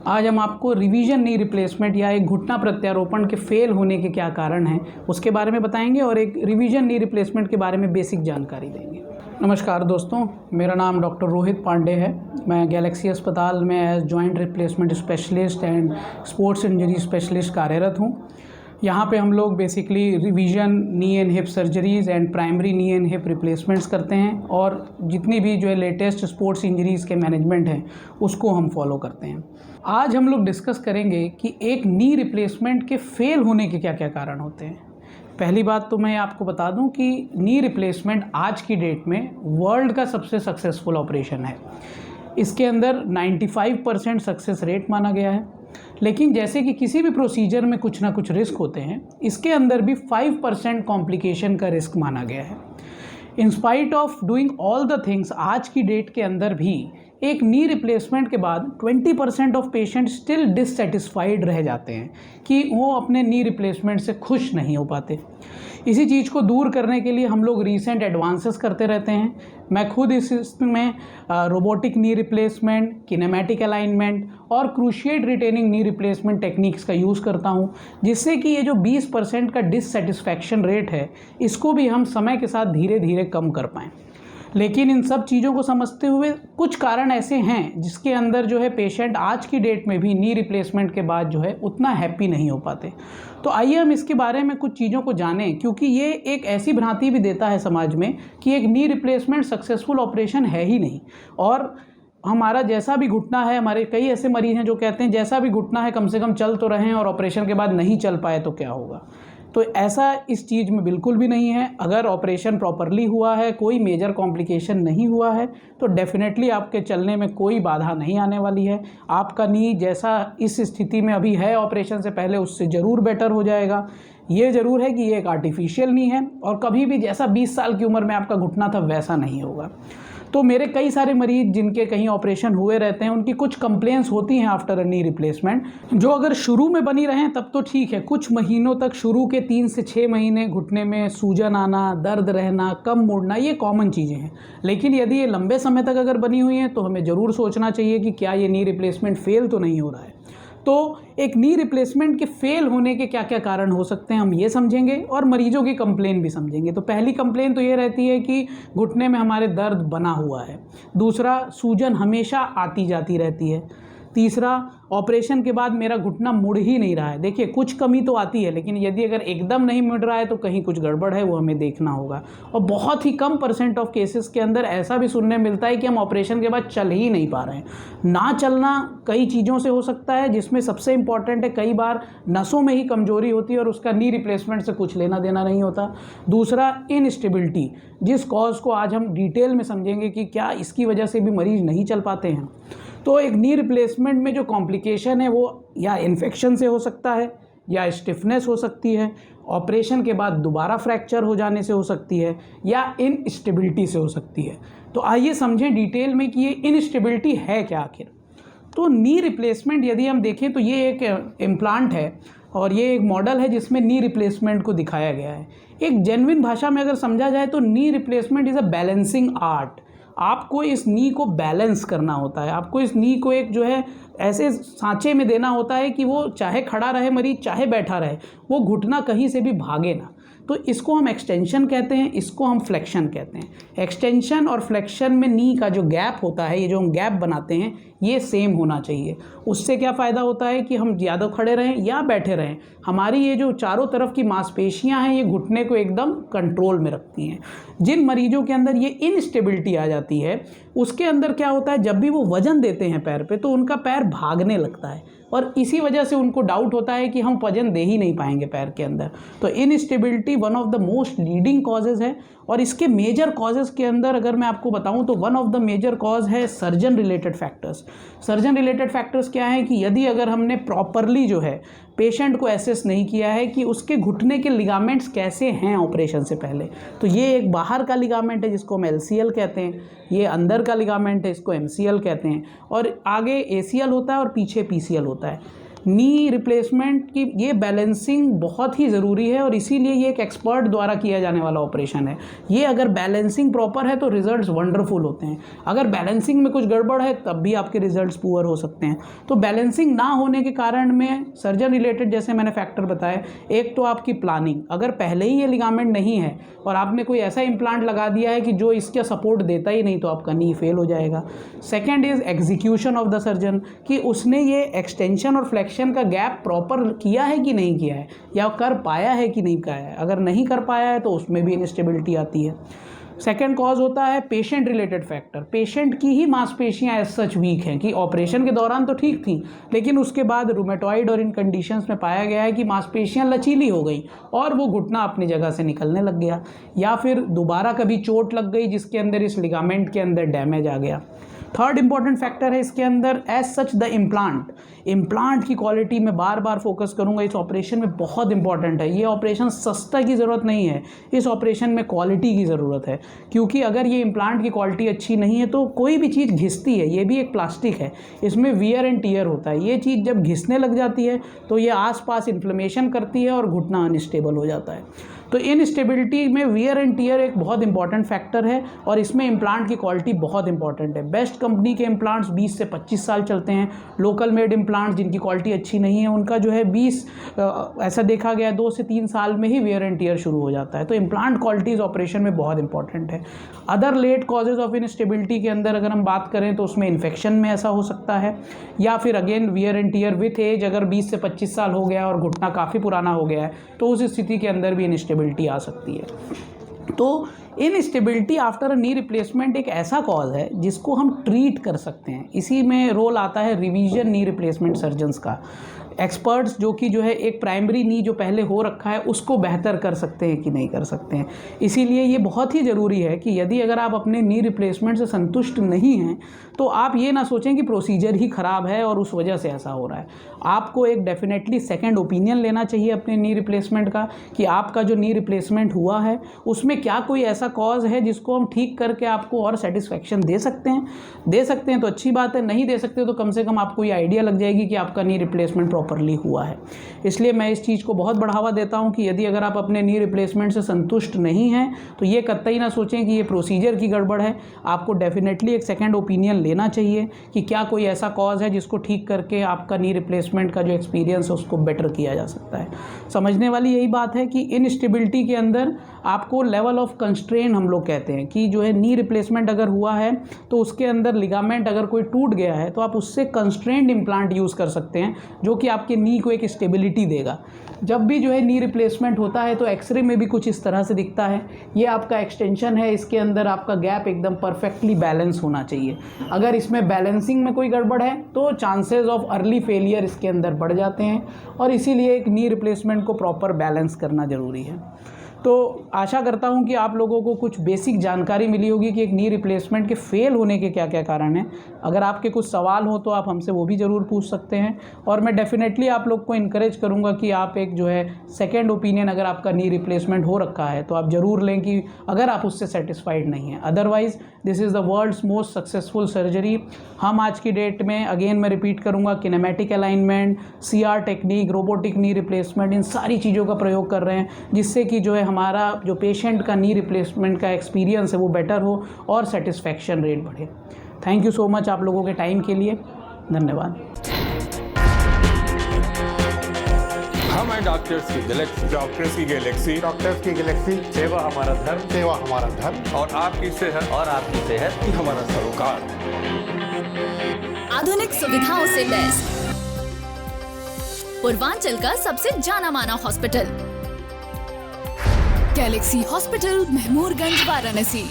आज हम आपको रिवीजन नी रिप्लेसमेंट या एक घुटना प्रत्यारोपण के फेल होने के क्या कारण हैं उसके बारे में बताएंगे और एक रिवीजन नी रिप्लेसमेंट के बारे में बेसिक जानकारी देंगे। नमस्कार दोस्तों, मेरा नाम डॉक्टर रोहित पांडे है। मैं गैलेक्सी अस्पताल में as joint replacement specialist and sports injury specialist कार्यरत हूँ। यहाँ पे हम लोग basically revision knee and hip surgeries and primary knee and hip replacements करते हैं और जितनी भी जो है लेटेस्ट स्पोर्ट्स इंजरीज़ के मैनेजमेंट हैं उसको हम फॉलो करते हैं। आज हम लोग डिस्कस करेंगे कि एक नी रिप्लेसमेंट के फेल होने के क्या क्या कारण होते हैं। पहली बात तो मैं आपको बता दूं कि नी रिप्लेसमेंट आज की डेट में वर्ल्ड का सबसे सक्सेसफुल ऑपरेशन है। इसके अंदर 95% सक्सेस रेट माना गया है, लेकिन जैसे कि किसी भी प्रोसीजर में कुछ ना कुछ रिस्क होते हैं, इसके अंदर भी 5% कॉम्प्लिकेशन का रिस्क माना गया है। In spite of doing all the things, आज की डेट के अंदर भी एक नी रिप्लेसमेंट के बाद 20% ऑफ पेशेंट स्टिल डिससेटिस्फाइड रह जाते हैं कि वो अपने नी रिप्लेसमेंट से खुश नहीं हो पाते। इसी चीज़ को दूर करने के लिए हम लोग रीसेंट एडवांसेस करते रहते हैं। मैं खुद इसमें robotic knee replacement, kinematic alignment और cruciate retaining knee replacement techniques का यूज़ करता हूं, जिससे कि ये जो 20% का डिससेटिस्फैक्शन रेट है इसको भी हम समय के साथ धीरे धीरे कम कर पाएँ। लेकिन इन सब चीज़ों को समझते हुए कुछ कारण ऐसे हैं जिसके अंदर जो है पेशेंट आज की डेट में भी नी रिप्लेसमेंट के बाद जो है उतना हैप्पी नहीं हो पाते। तो आइए हम इसके बारे में कुछ चीज़ों को जानें, क्योंकि ये एक ऐसी भ्रांति भी देता है समाज में कि एक नी रिप्लेसमेंट सक्सेसफुल ऑपरेशन है ही नहीं, और हमारा जैसा भी घुटना है, हमारे कई ऐसे मरीज हैं जो कहते हैं जैसा भी घुटना है कम से कम चल तो रहे हैं और ऑपरेशन के बाद नहीं चल पाए तो क्या होगा। तो ऐसा इस चीज़ में बिल्कुल भी नहीं है। अगर ऑपरेशन प्रॉपरली हुआ है, कोई मेजर कॉम्प्लिकेशन नहीं हुआ है, तो डेफिनेटली आपके चलने में कोई बाधा नहीं आने वाली है। आपका नी जैसा इस स्थिति में अभी है ऑपरेशन से पहले, उससे ज़रूर बेटर हो जाएगा। ये ज़रूर है कि ये एक आर्टिफिशियल नी है और कभी भी जैसा 20 साल की उम्र में आपका घुटना था वैसा नहीं होगा। तो मेरे कई सारे मरीज जिनके कहीं ऑपरेशन हुए रहते हैं, उनकी कुछ कंप्लेंट्स होती हैं आफ्टर अ नी रिप्लेसमेंट, जो अगर शुरू में बनी रहें तब तो ठीक है। कुछ महीनों तक, शुरू के 3 से 6 महीने घुटने में सूजन आना, दर्द रहना, कम मुड़ना, ये कॉमन चीज़ें हैं। लेकिन यदि ये लंबे समय तक अगर बनी हुई हैं तो हमें ज़रूर सोचना चाहिए कि क्या ये नी रिप्लेसमेंट फेल तो नहीं हो रहा है। तो एक नी रिप्लेसमेंट के फेल होने के क्या क्या कारण हो सकते हैं हम ये समझेंगे और मरीजों की कंप्लेन भी समझेंगे। तो पहली कंप्लेन तो ये रहती है कि घुटने में हमारे दर्द बना हुआ है। दूसरा, सूजन हमेशा आती जाती रहती है। तीसरा, ऑपरेशन के बाद मेरा घुटना मुड़ ही नहीं रहा है। देखिए, कुछ कमी तो आती है, लेकिन यदि अगर एकदम नहीं मुड़ रहा है तो कहीं कुछ गड़बड़ है, वो हमें देखना होगा। और बहुत ही कम % ऑफ केसेस के अंदर ऐसा भी सुनने मिलता है कि हम ऑपरेशन के बाद चल ही नहीं पा रहे हैं। ना चलना कई चीज़ों से हो सकता है, जिसमें सबसे इंपॉर्टेंट है कई बार नसों में ही कमजोरी होती है और उसका नी रिप्लेसमेंट से कुछ लेना देना नहीं होता। दूसरा, इनस्टेबिलिटी, जिस कॉज को आज हम डिटेल में समझेंगे कि क्या इसकी वजह से भी मरीज नहीं चल पाते हैं। तो एक नी रिप्लेसमेंट में जो कॉम्प्लिकेशन है वो या इन्फेक्शन से हो सकता है, या स्टिफनेस हो सकती है, ऑपरेशन के बाद दोबारा फ्रैक्चर हो जाने से हो सकती है, या इनस्टेबिलिटी से हो सकती है। तो आइए समझें डिटेल में कि ये इनस्टेबिलिटी है क्या आखिर। तो नी रिप्लेसमेंट यदि हम देखें तो ये एक इम्प्लांट है और ये एक मॉडल है जिसमें नी रिप्लेसमेंट को दिखाया गया है। एक जेन्युइन भाषा में अगर समझा जाए तो knee replacement is a balancing art. आपको इस नी को बैलेंस करना होता है। आपको इस नी को एक जो है ऐसे सांचे में देना होता है कि वो चाहे खड़ा रहे मरीज, चाहे बैठा रहे, वो घुटना कहीं से भी भागे ना। तो इसको हम एक्सटेंशन कहते हैं, इसको हम फ्लेक्शन कहते हैं। एक्सटेंशन और फ्लेक्शन में नी का जो गैप होता है, ये जो हम गैप बनाते हैं, ये सेम होना चाहिए। उससे क्या फ़ायदा होता है कि हम ज़्यादा खड़े रहें या बैठे रहें, हमारी ये जो चारों तरफ की मांसपेशियां हैं ये घुटने को एकदम कंट्रोल में रखती हैं। जिन मरीजों के अंदर ये इनस्टेबिलिटी आ जाती है, उसके अंदर क्या होता है, जब भी वो वजन देते हैं पैर पे तो उनका पैर भागने लगता है और इसी वजह से उनको डाउट होता है कि हम वजन दे ही नहीं पाएंगे पैर के अंदर। तो instability one of the most leading causes है। और इसके मेजर कॉजेज़ के अंदर अगर मैं आपको बताऊं तो one of the major cause है surgeon related factors. Surgeon related factors क्या है कि यदि अगर हमने प्रॉपरली जो है पेशेंट को एसेस नहीं किया है कि उसके घुटने के लिगामेंट्स कैसे हैं ऑपरेशन से पहले, तो ये एक बाहर का लिगामेंट है जिसको हम LCL कहते हैं, ये अंदर का लिगामेंट है इसको MCL कहते हैं, और आगे ACL होता है और पीछे PCL होता है। नी रिप्लेसमेंट की ये बैलेंसिंग बहुत ही ज़रूरी है और इसीलिए ये एक एक्सपर्ट द्वारा किया जाने वाला ऑपरेशन है। ये अगर बैलेंसिंग प्रॉपर है तो रिजल्ट्स वंडरफुल होते हैं, अगर बैलेंसिंग में कुछ गड़बड़ है तब भी आपके रिजल्ट्स पुअर हो सकते हैं। तो बैलेंसिंग ना होने के कारण में सर्जन रिलेटेड जैसे मैंने फैक्टर बताए, एक तो आपकी प्लानिंग, अगर पहले ही ये लिगामेंट नहीं है और आपने कोई ऐसा इम्प्लांट लगा दिया है कि जो इसका सपोर्ट देता ही नहीं, तो आपका नी फेल हो जाएगा। Second is execution of the surgeon, कि उसने ये एक्सटेंशन और फ्लेक्शन का गैप प्रॉपर किया है कि नहीं किया है, या कर पाया है कि नहीं किया है। अगर नहीं कर पाया है तो उसमें भी इनस्टेबिलिटी आती है। सेकेंड कॉज होता है पेशेंट रिलेटेड फैक्टर। पेशेंट की ही मांसपेशियां एज सच वीक हैं कि ऑपरेशन के दौरान तो ठीक थी, लेकिन उसके बाद रूमेटॉइड और इन कंडीशंस में पाया गया है कि मांसपेशियां लचीली हो गई और वो घुटना अपनी जगह से निकलने लग गया, या फिर दोबारा कभी चोट लग गई जिसके अंदर इस लिगामेंट के अंदर डैमेज आ गया। थर्ड इंपॉर्टेंट फैक्टर है इसके अंदर एज सच द इम्प्लांट की क्वालिटी में बार बार फोकस करूंगा इस ऑपरेशन में, बहुत इंपॉर्टेंट है। ये ऑपरेशन सस्ता की ज़रूरत नहीं है, इस ऑपरेशन में क्वालिटी की ज़रूरत है, क्योंकि अगर ये इम्प्लांट की क्वालिटी अच्छी नहीं है तो कोई भी चीज़ घिसती है। ये भी एक प्लास्टिक है, इसमें वियर एंड टीयर होता है। ये चीज़ जब घिसने लग जाती है तो ये आसपास इन्फ्लेमेशन करती है और घुटना अनस्टेबल हो जाता है। तो इनस्टेबिलिटी में वियर एंड टीयर एक बहुत इंपॉर्टेंट फैक्टर है और इसमें इम्प्लांट की क्वालिटी बहुत इंपॉर्टेंट है। बेस्ट कंपनी के इम्प्लांट्स 20 से 25 साल चलते हैं। लोकल मेड इम्प्लांट्स जिनकी क्वालिटी अच्छी नहीं है उनका जो है 20 ऐसा देखा गया 2 से 3 साल में ही वियर एंड टीयर शुरू हो जाता है। तो इम्प्लांट क्वालिटी इस ऑपरेशन में बहुत इंपॉर्टेंट है। Other late causes of instability के अंदर अगर हम बात करें तो उसमें इन्फेक्शन में ऐसा हो सकता है, या फिर again wear and tear with age, अगर 20 से 25 साल हो गया और घुटना काफ़ी पुराना हो गया है तो उस स्थिति के अंदर भी इनस्टेबिलिटी आ सकती है। तो instability after a knee replacement एक ऐसा कॉज है जिसको हम ट्रीट कर सकते हैं। इसी में रोल आता है रिवीजन नी रिप्लेसमेंट सर्जन्स का। एक्सपर्ट्स जो है एक प्राइमरी नी जो पहले हो रखा है उसको बेहतर कर सकते हैं कि नहीं कर सकते हैं। इसीलिए ये बहुत ही ज़रूरी है कि यदि अगर आप अपने नी रिप्लेसमेंट से संतुष्ट नहीं हैं तो आप ये ना सोचें कि प्रोसीजर ही ख़राब है और उस वजह से ऐसा हो रहा है। आपको एक डेफिनेटली सेकंड ओपिनियन लेना चाहिए अपने नी रिप्लेसमेंट का, कि आपका जो नी रिप्लेसमेंट हुआ है उसमें क्या कोई ऐसा कॉज है जिसको हम ठीक करके आपको और सेटिस्फैक्शन दे सकते हैं तो अच्छी बात है, नहीं दे सकते तो कम से कम आपको ये आइडिया लग जाएगी कि आपका नी रिप्लेसमेंट प्रॉपरली हुआ है। इसलिए मैं इस चीज़ को बहुत बढ़ावा देता हूं कि यदि अगर आप अपने नी रिप्लेसमेंट से संतुष्ट नहीं हैं तो ये कतई ना सोचें कि ये प्रोसीजर की गड़बड़ है। आपको डेफिनेटली एक सेकंड ओपिनियन लेना चाहिए कि क्या कोई ऐसा कॉज है जिसको ठीक करके आपका नी रिप्लेसमेंट का जो एक्सपीरियंस है उसको बेटर किया जा सकता है। समझने वाली यही बात है कि इनस्टेबिलिटी के अंदर आपको लेवल ऑफ कंस्ट्रेन हम लोग कहते हैं कि जो है नी रिप्लेसमेंट अगर हुआ है तो उसके अंदर लिगामेंट अगर कोई टूट गया है तो आप उससे कंस्ट्रेंड इम्प्लांट यूज़ कर सकते हैं जो कि आपके नी को एक स्टेबिलिटी देगा। जब भी जो है नी रिप्लेसमेंट होता है तो एक्सरे में भी कुछ इस तरह से दिखता है। ये आपका एक्सटेंशन है, इसके अंदर आपका गैप एकदम परफेक्टली बैलेंस होना चाहिए। अगर इसमें बैलेंसिंग में कोई गड़बड़ है तो चांसेस ऑफ अर्ली फेलियर इसके अंदर बढ़ जाते हैं और इसीलिए एक नी रिप्लेसमेंट को प्रॉपर बैलेंस करना ज़रूरी है। तो आशा करता हूं कि आप लोगों को कुछ बेसिक जानकारी मिली होगी कि एक नी रिप्लेसमेंट के फेल होने के क्या क्या कारण हैं। अगर आपके कुछ सवाल हो तो आप हमसे वो भी ज़रूर पूछ सकते हैं और मैं डेफिनेटली आप लोग को इनकरेज करूंगा कि आप एक जो है सेकंड ओपिनियन अगर आपका नी रिप्लेसमेंट हो रखा है तो आप ज़रूर लें कि अगर आप उससे सेटिस्फाइड नहीं हैं। Otherwise this is the world's most successful surgery. हम आज की डेट में अगेन मैं रिपीट करूँगा kinematic alignment, CR technique, robotic knee replacement, इन सारी चीज़ों का प्रयोग कर रहे हैं जिससे कि जो है हमारा जो पेशेंट का नी रिप्लेसमेंट का एक्सपीरियंस है वो बेटर हो और सेटिस्फैक्शन रेट बढ़े। थैंक यू सो मच आप लोगों के टाइम के लिए, धन्यवाद। हम हैं डॉक्टर्स की गैलेक्सी, डॉक्टर्स की गैलेक्सी, डॉक्टर्स की गैलेक्सी। सेवा हमारा धर्म, सेवा हमारा धर्म, और आपकी सेहत ही हमारा सरोकार। आधुनिक सुविधाओं से लैस पूर्वांचल का सबसे जाना माना hospital Galaxy hospital, Mahmoorganj, Varanasi.